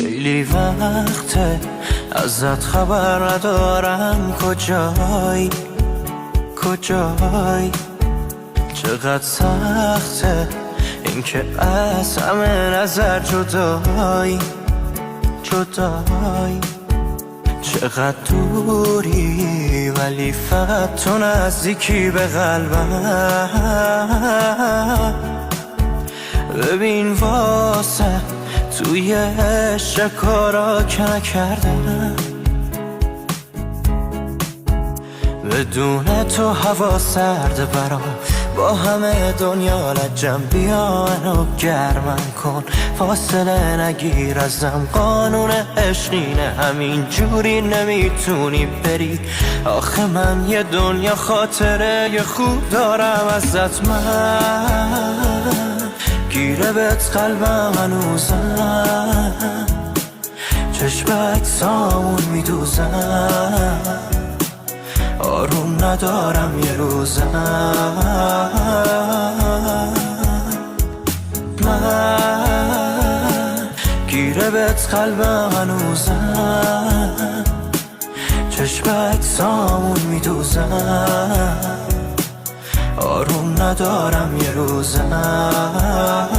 خیلی وقته ازت خبر ندارم کجایی کجایی. چقدر سخته این که از همه نظر جدایی جدایی. چقدر دوری ولی فقط تو نزدیکی به قلبم. ببین واسه توی عشق کارا که نکردم، بدون تو هوا سرد برام، با همه دنیا لجم بیا منو گرمم کن، فاصله نگیر ازم، قانون عشقینه همین جوری نمیتونی بری. آخه من یه دنیا خاطره یه خوب دارم ازت، من گیره بهت قلبم هنوزم، چشمک سامون میدوزم، آروم ندارم یه روزم. من گیره بهت قلبم هنوزم، چشمک سامون میدوزم، آروم ندارم یه روزم.